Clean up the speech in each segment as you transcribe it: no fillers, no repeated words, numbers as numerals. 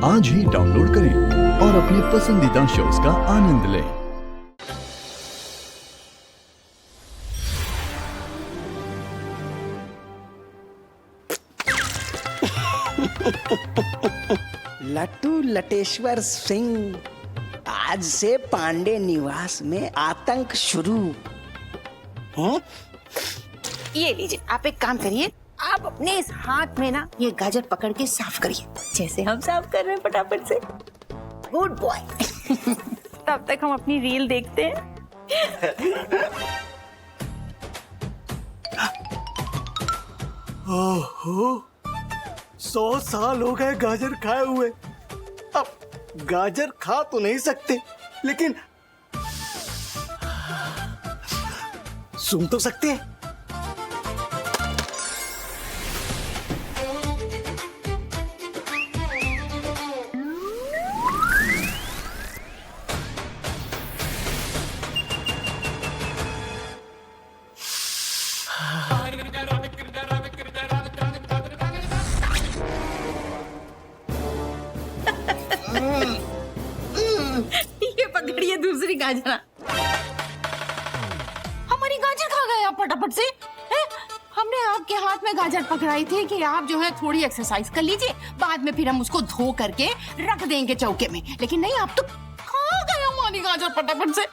आज ही डाउनलोड करें और अपने पसंदीदा शोज का आनंद लें। लट्टू लटेश्वर सिंह, आज से पांडे निवास में आतंक शुरू। ये लीजिए, आप एक काम करिए, आप अपने इस हाथ में ना ये गाजर पकड़ के साफ करिए, जैसे हम साफ कर रहे हैं फटाफट से। Good boy. तब तक हम अपनी रील देखते हैं। ओहो, 100 साल हो गए गाजर खाए हुए। अब गाजर खा तो नहीं सकते, लेकिन सुन तो सकते हैं। ये पकड़िए दूसरी गाजर। हमारी गाजर खा गए आप फटाफट से। हमने आपके हाथ में गाजर पकड़ाई थी कि आप जो है थोड़ी एक्सरसाइज कर लीजिए, बाद में फिर हम उसको धो करके रख देंगे चौके में, लेकिन नहीं, आप तो खा गए हमारी गाजर फटाफट से।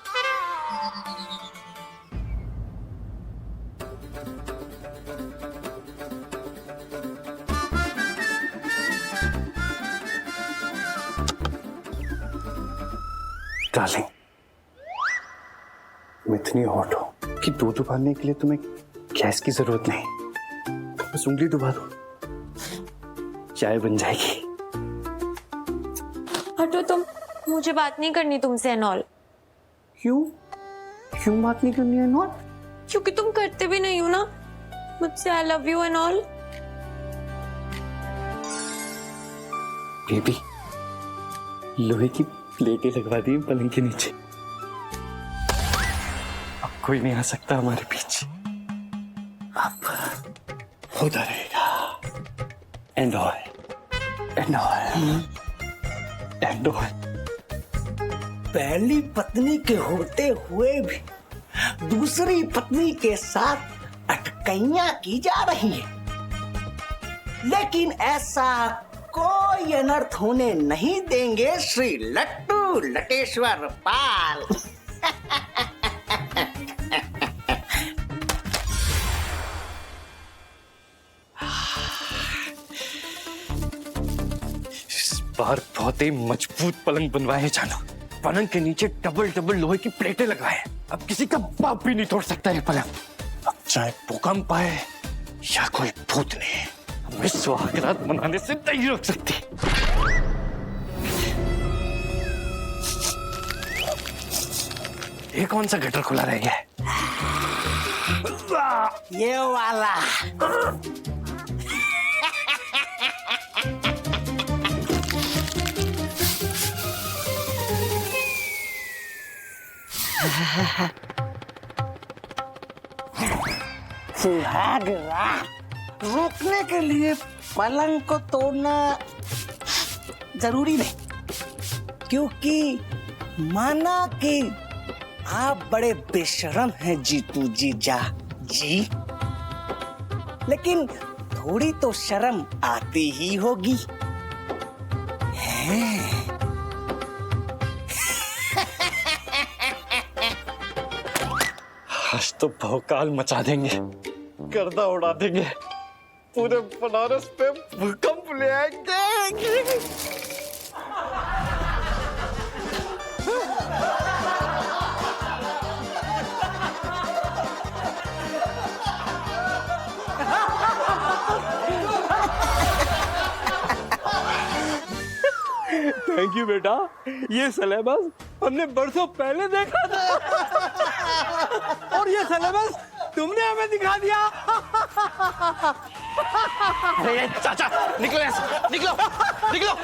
डार्लिंग, तुम इतनी हॉट हो कि दूध उबालने के लिए तुम्हें गैस की जरूरत नहीं, बस उंगली दबा दो, चाय बन जाएगी। हटो तुम, मुझे बात नहीं करनी तुमसे एनॉल। क्यों क्यों बात नहीं करनी है नॉट? क्योंकि तुम करते भी नहीं हो ना मुझसे I love you enol. Baby, लोहे की प्लेटें लगवा दी पलंग के नीचे, अब कोई नहीं आ सकता हमारे बीच। अब होता रहेगा and all and all and all. पहली पत्नी के होते हुए भी दूसरी पत्नी के साथ अटकैयां की जा रही है, लेकिन ऐसा कोई अनर्थ होने नहीं देंगे श्री लट्टू लटेश्वर पाल। इस बार बहुत ही मजबूत पलंग बनवाए जानो, पलंग के नीचे डबल डबल लोहे की प्लेटें लगवाए। अब किसी का बाप भी नहीं तोड़ सकता ये पलंग। अब चाहे भूकंप आए या कोई भूतनी, हमें सुहागरात मनाने से नहीं रोक सकती। ये कौन सा गटर खुला रह गया है? ये वाला। सुहाग रात रोकने के लिए पलंग को तोड़ना जरूरी नहीं, क्योंकि माना कि आप बड़े बेशर्म हैं जीतू जीजा जी, लेकिन थोड़ी तो शर्म आती ही होगी। आज तो भौकाल मचा देंगे, गर्दा उड़ा देंगे, पूरे बनारस पे भूकंप ले आएंगे। थैंक यू बेटा, ये सिलेबस हमने बरसों पहले देखा था और ये सिलेबस तुमने हमें दिखा दिया। अरे चाचा, निकलो ऐसे, निकलो निकलो।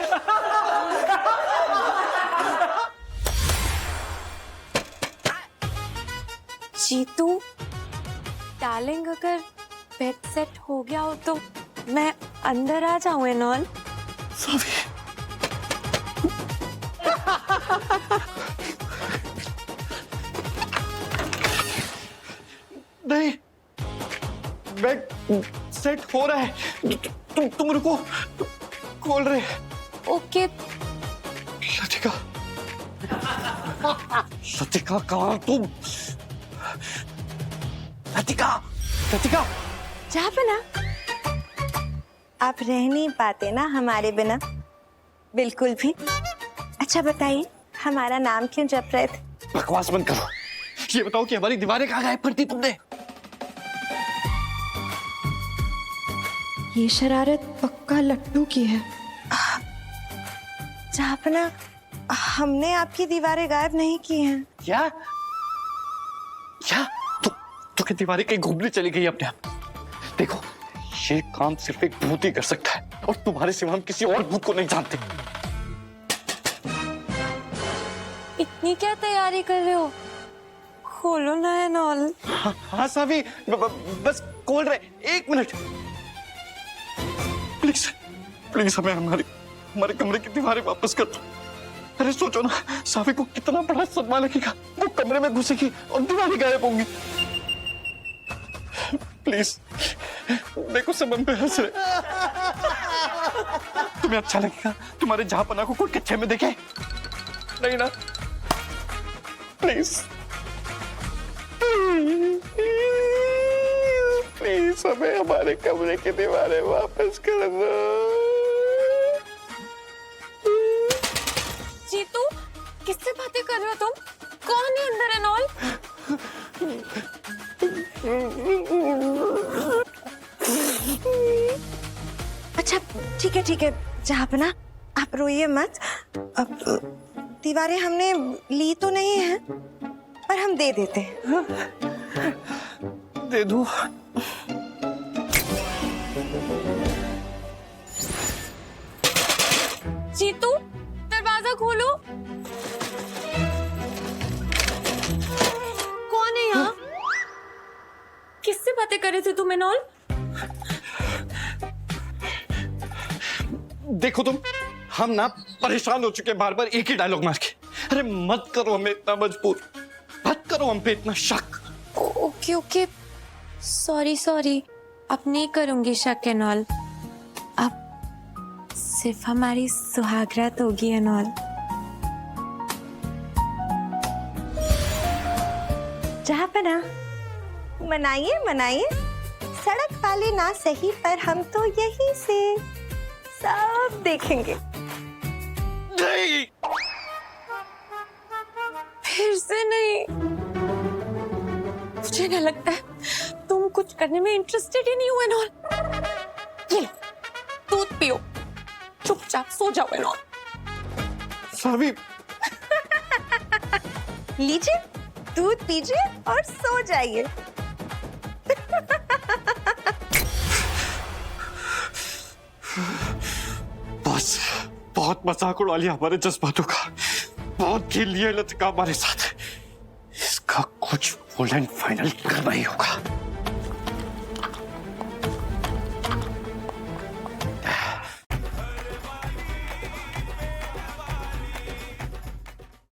जीतू डार्लिंग, अगर बेड सेट हो गया हो तो मैं अंदर आ जाऊं एनॉल? सभी बैग सेट हो रहा है, तुम रुको, खोल रहे। ओके। लतिका, लतिका कहाँ तुम? लतिका, लतिका। जापना, आप रह नहीं पाते ना हमारे बिना, बिल्कुल भी। अच्छा बताइए, हमारा नाम क्यों जप रहे थे? बकवास बंद करो। ये बताओ कि हमारी दीवारें कहाँ गायब कर दी तुमने? ये शरारत पक्का लट्टू की है। जापना, हमने आपकी दीवारें गायब नहीं की हैं। क्या? क्या? तो क्या दीवारें कहीं घूमने चली गई अपने आप? देखो, ये काम सिर्फ एक भूत ही कर सकता है और तुम्हारे सिवा हम किसी और भूत को नहीं जानते। इतनी क्या तैयारी कर रहे हो? खोलो ना एनॉल। हाँ सावी, बस खोल रहे, 1 मिनट प्लीज, प्लीज हमें हमारे कमरे की दीवारें वापस कर दो। अरे सोचो ना, सावी को कितना बड़ा सदमा लगेगा, वो कमरे में घुसेगी और दीवारें गायब होंगी। प्लीज, देखो सब हम पे हंस रहे। तुम्हें अच्छा लगेगा तुम्हारे जहापना को कोई कच्चे में देखे? नहीं ना? प्लीज प्लीज हमें हमारे कमरे की दीवारें वापस कर दो। जीतू, किससे बातें कर रहे हो तुम? कौन है अंदर एनॉल? अच्छा ठीक है जापना, आप रोइए मत। अब दीवारें हमने ली तो नहीं है, पर हम दे देते हैं। दे दो। जीतू, दरवाजा खोलो। कौन है यहाँ? किससे बातें कर रहे थे तुम एनॉल? देखो तुम, हम ना परेशान हो चुके हैं बार बार एक ही डायलॉग मार के। अरे मत करो हमें इतना मजबूर, मत करो हम पे इतना शक। ओके, सॉरी, अब नहीं करूंगी शक एनॉल। अब सिर्फ हमारी सुहागरात होगी एनॉल। जापना, मनाइए। सड़क वाले ना सही, पर हम तो यहीं से सब देखेंगे। नहीं, फिर से नहीं। मुझे ना लगता है तुम कुछ करने में इंटरेस्टेड ही नहीं हो एनॉल। ये लो, दूध पियो, चुपचाप सो जाओ एनॉल। सावी, लीजिए, दूध पीजिए और सो जाइए। बस बहुत मजाक उड़ा लिया हमारे जज्बातों का, बहुत खेल लिया लतिका हमारे साथ। इसका कुछ फुल एंड फाइनल करना ही होगा।